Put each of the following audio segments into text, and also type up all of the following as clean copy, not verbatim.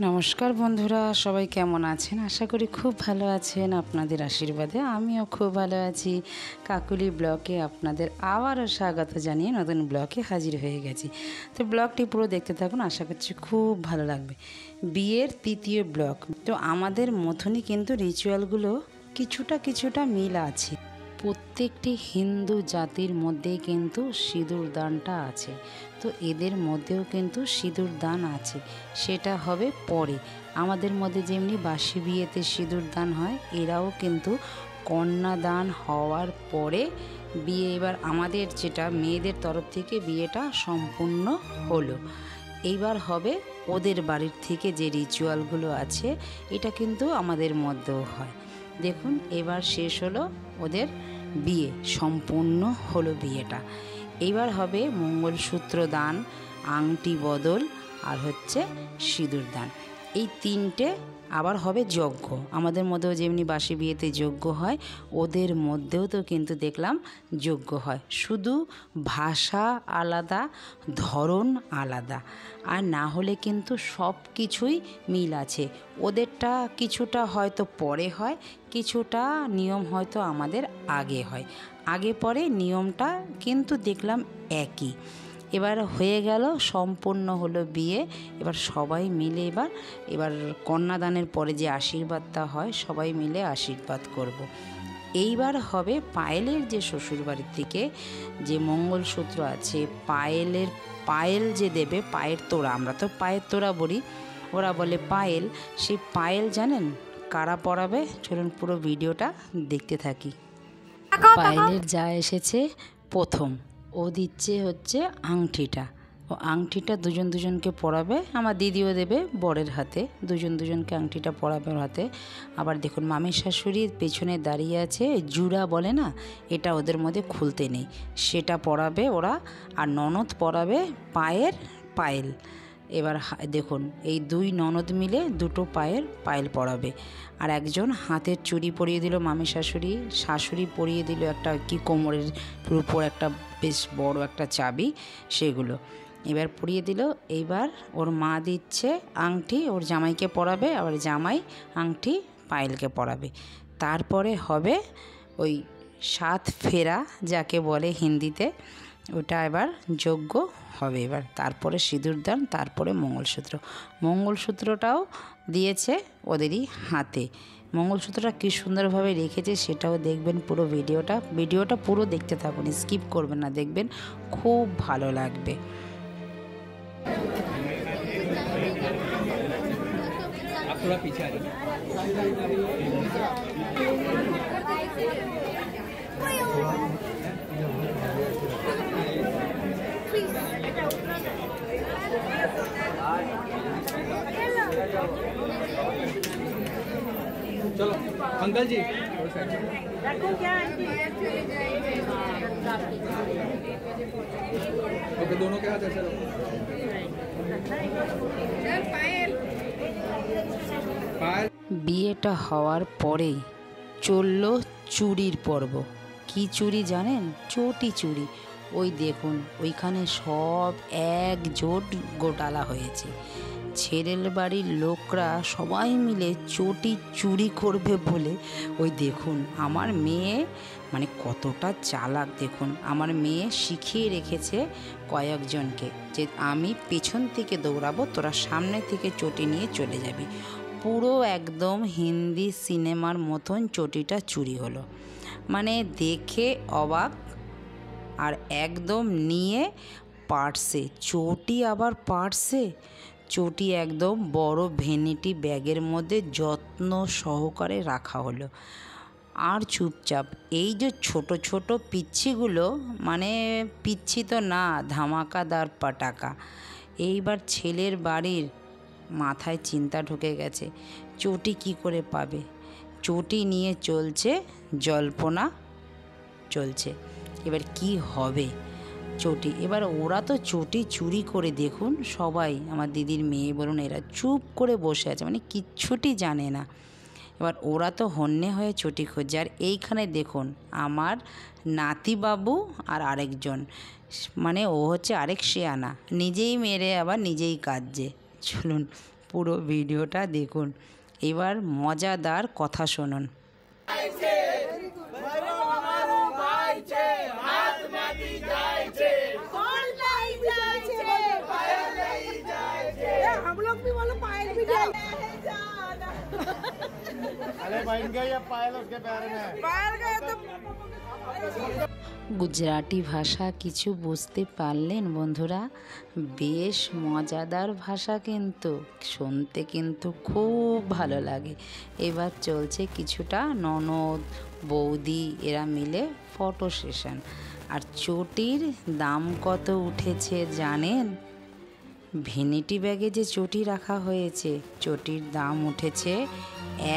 নমস্কার বন্ধুরা, সবাই কেমন আছেন? আশা করি খুব ভালো আছেন। আপনাদের আশীর্বাদে আমিও খুব ভালো আছি। কাকুলি ব্লগে আপনাদের আবারও স্বাগত জানিয়ে নতুন ব্লগে হাজির হয়ে গেছি। তো ব্লগটি পুরো দেখতে থাকুন, আশা করছি খুব ভালো লাগবে। বিয়ের তৃতীয় ব্লগ। তো আমাদের মতনই কিন্তু রিচুয়ালগুলো কিছুটা মিল আছে। প্রত্যেকটি হিন্দু জাতির মধ্যেই কিন্তু সিঁদুর দানটা আছে। তো এদের মধ্যেও কিন্তু সিঁদুর দান আছে, সেটা হবে পরে। আমাদের মধ্যে যেমনি বাসি বিয়েতে সিঁদুর দান হয়, এরাও কিন্তু কন্যাদান হওয়ার পরে বিয়ে। এবার আমাদের যেটা মেয়েদের তরফ থেকে বিয়েটা সম্পূর্ণ হলো, এইবার হবে ওদের বাড়ির থেকে যে রিচুয়ালগুলো আছে, এটা কিন্তু আমাদের মধ্যেও হয়। দেখুন, এবার শেষ হলো ওদের বিয়ে, সম্পূর্ণ হলো বিয়েটা। এইবার হবে মঙ্গলসূত্র দান, আংটি বদল আর হচ্ছে সিঁদুর দান। এই তিনটে আবার হবে যজ্ঞ। আমাদের মধ্যেও যেমনি বাসি বিয়েতে যজ্ঞ হয়, ওদের মধ্যেও তো কিন্তু দেখলাম যজ্ঞ হয়। শুধু ভাষা আলাদা, ধরন আলাদা, আর না হলে কিন্তু সব কিছুই মিল আছে। ওদেরটা কিছুটা হয়তো পরে হয়, কিছুটা নিয়ম হয়তো আমাদের আগে হয়। আগে পরে নিয়মটা কিন্তু দেখলাম একই। এবার হয়ে গেল, সম্পূর্ণ হলো বিয়ে। এবার সবাই মিলে এবার কন্যাদানের পরে যে আশীর্বাদটা হয়, সবাই মিলে আশীর্বাদ করব। এইবার হবে পায়েলের যে শ্বশুরবাড়ির থেকে যে মঙ্গলসূত্র আছে, পায়েল যে দেবে, পায়ের তোড়া, আমরা তো পায়ের তোড়া বলি, ওরা বলে পায়েল। সেই পায়েল জানেন কারা পরাবে? চলুন পুরো ভিডিওটা দেখতে থাকি। পায়েলের যা এসেছে প্রথম, ও দিচ্ছে হচ্ছে আংটিটা। ও আংটিটা দুজনকে পরাবে। আমার দিদিও দেবে বরের হাতে, দুজনকে আংটিটা পরাবে ওর হাতে। আবার দেখুন, মামির শাশুড়ির পেছনে দাঁড়িয়ে আছে, জুড়া বলে না, এটা ওদের মধ্যে খুলতে নেই, সেটা পরাবে ওরা। আর ননদ পরাবে পায়েল। এবার দেখুন, এই দুই ননদ মিলে দুটো পায়েল পরাবে। আর একজন হাতের চুড়ি পরিয়ে দিল মামি শাশুড়ি পরিয়ে দিল একটা কি কোমরের উপর একটা বেশ বড় একটা চাবি, সেগুলো এবার পরিয়ে দিল। এইবার ওর মা দিচ্ছে আংটি, ওর জামাইকে পরাবে, আবার জামাই আংটি পায়েলকে পরাবে। তারপরে হবে ওই 7 ফেরা যাকে বলে হিন্দিতে, ওটা এবার যজ্ঞ হবে। এবার তারপরে সিঁদুর দান, তারপরে মঙ্গলসূত্রটাও দিয়েছে ওদেরই হাতে। মঙ্গলসূত্রটা কী সুন্দরভাবে রেখেছে সেটাও দেখবেন। পুরো ভিডিওটা পুরো দেখতে থাকুন, স্কিপ করবেন না, দেখবেন খুব ভালো লাগবে। थोड़ा पीछे आ जाइए। चलो अंकल जी, ओके, दोनों के हाथ ऐसे रखो। বিয়েটা হওয়ার পরেই চলল চুরির পর্ব। কি চুরি জানেন? চটি চুরি। ওই দেখুন, ওইখানে সব একজোট গোটালা হয়েছে। ছেলের বাড়ির লোকরা সবাই মিলে চটি চুরি করবে বলে, ওই দেখুন আমার মেয়ে মানে কতটা চালাক দেখুন। আমার মেয়ে শিখিয়ে রেখেছে কয়েকজনকে যে আমি পেছন থেকে দৌড়াবো, তোরা সামনে থেকে চটি নিয়ে চলে যাবি। পুরো একদম হিন্দি সিনেমার মতন চটিটা চুরি হলো, মানে দেখে অবাক। আর একদম নিয়ে পার্সে চটি, আবার চটি একদম বড় ভ্যানিটি ব্যাগের মধ্যে যত্ন সহকারে রাখা হলো। আর চুপচাপ এই যে ছোট পিচ্ছিগুলো, মানে পিচ্ছি তো না, ধামাকাদার পাটাকা। এইবার ছেলের বাড়ির মাথায় চিন্তা ঢুকে গেছে, চটি কি করে পাবে। চটি নিয়ে চলছে জল্পনা চলছে, এবার কি হবে চটি। এবার ওরা তো চটি চুরি করে, দেখুন সবাই, আমার দিদির মেয়ে বলুন, এরা চুপ করে বসে আছে, মানে কিচ্ছুটি জানে না। এবার ওরা তো হন্যে হয়ে চটি খুঁজছে। আর এইখানে দেখুন আমার নাতিবাবু আর আরেকজন, মানে ও হচ্ছে আরেক শেয়ানা, নিজেই মেরে আবার নিজেই কাঁদছে। চলুন পুরো ভিডিওটা দেখুন। এবার মজাদার কথা শুনুন। हम लोग भी बोलो पायल भी जाए। अरे बन गई अब पायल उसके पैर में। पायल गए तो গুজরাটি ভাষা কিছু বুঝতে পারলেন বন্ধুরা? বেশ মজাদার ভাষা, কিন্তু শুনতে কিন্তু খুব ভালো লাগে। এবার চলছে কিছুটা ননদ বৌদি এরা মিলে ফটো সেশন। আর চটির দাম কত উঠেছে জানেন? ভ্যানিটি ব্যাগে যে চটি রাখা হয়েছে, চটির দাম উঠেছে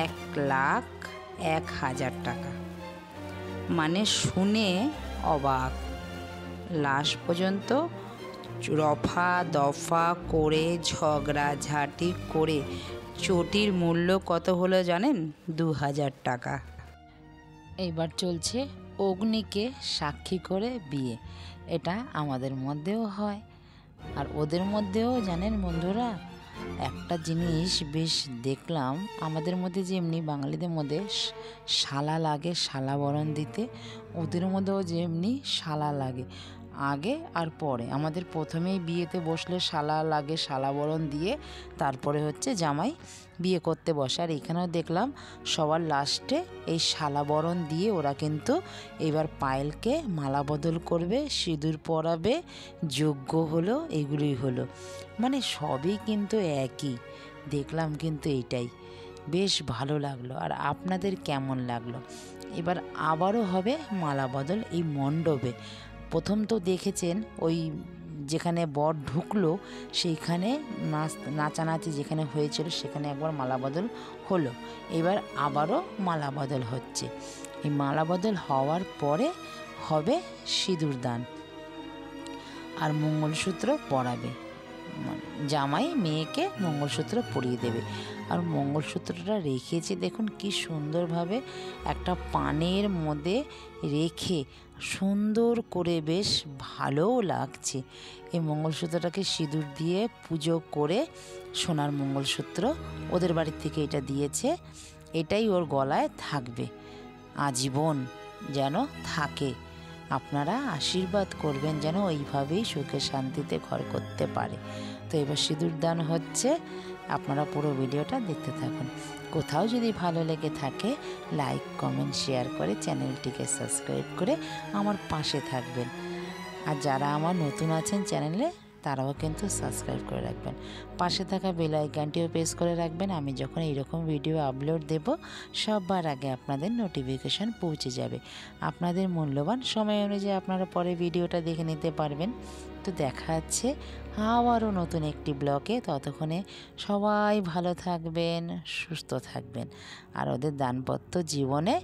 1,01,000 টাকা। মানে শুনে অবাক। লাস্ট পর্যন্ত রফা দফা করে ঝগড়াঝাটি করে চটির মূল্য কত হলো জানেন? 2,000 টাকা। এইবার চলছে অগ্নিকে সাক্ষী করে বিয়ে। এটা আমাদের মধ্যেও হয়, আর ওদের মধ্যেও জানেন বন্ধুরা, একটা জিনিস বেশ দেখলাম, আমাদের মধ্যে যেমনি বাঙালিদের মধ্যে শালা লাগে শালা বরণ দিতে, ওদের মধ্যেও যেমনি শালা লাগে আগে আর পরে। আমাদের প্রথমেই বিয়েতে বসলে শালা লাগে, শালা বরণ দিয়ে তারপরে হচ্ছে জামাই বিয়ে করতে বসে। আর এখানেও দেখলাম সবার লাস্টে এই শালা বরণ দিয়ে ওরা কিন্তু এবার পায়েলকে মালা বদল করবে, সিঁদুর পরাবে, যজ্ঞ হলো, এগুলোই হলো। মানে সবই কিন্তু একই। দেখলাম কিন্তু এইটাই বেশ ভালো লাগলো। আর আপনাদের কেমন লাগলো? এবার আবারও হবে মালা বদল এই মণ্ডপে। প্রথম তো দেখেছেন ওই যেখানে বর ঢুকলো সেইখানে নাচানাচি যেখানে হয়েছিল সেখানে একবার মালা বদল হলো। এবার আবারও মালা বদল হচ্ছে। এই মালা বদল হওয়ার পরে হবে সিঁদুর দান আর মঙ্গলসূত্র পরাবে। জামাই মেয়েকে মঙ্গলসূত্র পরিয়ে দেবে। আর মঙ্গলসূত্রটা রেখেছে দেখুন কি সুন্দরভাবে, একটা পানের মধ্যে রেখে সুন্দর করে, বেশ ভালোও লাগছে। এই মঙ্গলসূত্রটাকে সিঁদুর দিয়ে পুজো করে, সোনার মঙ্গলসূত্র ওদের বাড়ির থেকে এটা দিয়েছে, এটাই ওর গলায় থাকবে আজীবন, যেন থাকে। আপনারা আশীর্বাদ করবেন যেন ওইভাবেই সুখে শান্তিতে ঘর করতে পারে। তো এবার সিঁদুর দান হচ্ছে, আপনারা পুরো ভিডিওটা দেখতে থাকুন। কোথাও যদি ভালো লেগে থাকে লাইক কমেন্ট শেয়ার করে চ্যানেলটিকে সাবস্ক্রাইব করে আমার পাশে থাকবেন। আর যারা আমার নতুন আছেন চ্যানেলে তারাও কিন্তু সাবস্ক্রাইব করে রাখবেন। পাশে থাকা বেল আইকনটিও প্রেস করে রাখবেন। আমি যখন এইরকম ভিডিও আপলোড দেব সবার আগে আপনাদের নোটিফিকেশান পৌঁছে যাবে। আপনাদের মূল্যবান সময় অনুযায়ী আপনারা পরে ভিডিওটা দেখে নিতে পারবেন। তো দেখা হচ্ছে আবারও নতুন একটি ব্লগে। ততক্ষণে সবাই ভালো থাকবেন, সুস্থ থাকবেন, আর ওদের দাম্পত্য জীবনে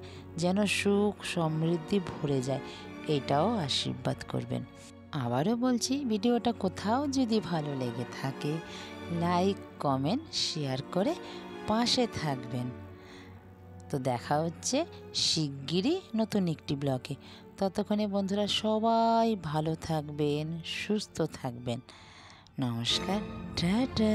যেন সুখ সমৃদ্ধি ভরে যায় এটাও আশীর্বাদ করবেন। আবারও বলছি, ভিডিওটা কোথাও যদি ভালো লেগে থাকে লাইক কমেন্ট শেয়ার করে পাশে থাকবেন। তো দেখা হচ্ছে শিগগিরই নতুন একটি ব্লগে। ততক্ষণে বন্ধুরা সবাই ভালো থাকবেন, সুস্থ থাকবেন। নমস্কার, টাটা।